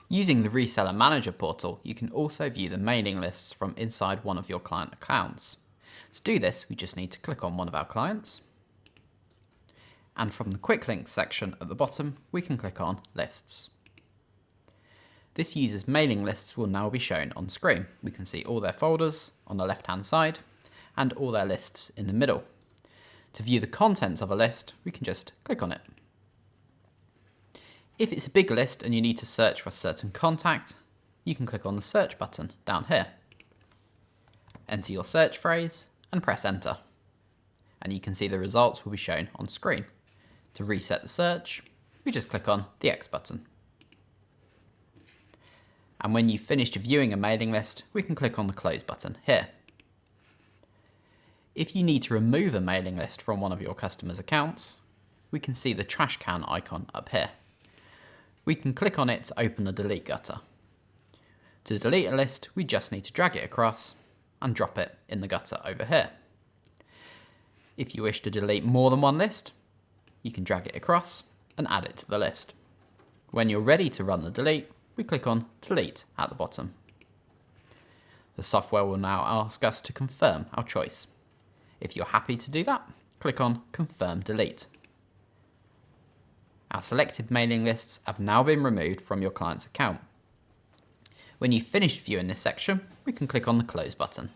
Using the Reseller Manager portal, you can also view the mailing lists from inside one of your client accounts. To do this, we just need to click on one of our clients. And from the Quick Links section at the bottom, we can click on Lists. This user's mailing lists will now be shown on screen. We can see all their folders on the left-hand side and all their lists in the middle. To view the contents of a list, we can just click on it. If it's a big list and you need to search for a certain contact, you can click on the search button down here. Enter your search phrase and press enter. And you can see the results will be shown on screen. To reset the search, we just click on the X button. And when you've finished viewing a mailing list, we can click on the close button here. If you need to remove a mailing list from one of your customers' accounts, we can see the trash can icon up here. We can click on it to open the delete gutter. To delete a list, we just need to drag it across and drop it in the gutter over here. If you wish to delete more than one list, you can drag it across and add it to the list. When you're ready to run the delete, we click on Delete at the bottom. The software will now ask us to confirm our choice. If you're happy to do that, click on Confirm Delete. Our selected mailing lists have now been removed from your client's account. When you've finished viewing this section, we can click on the Close button.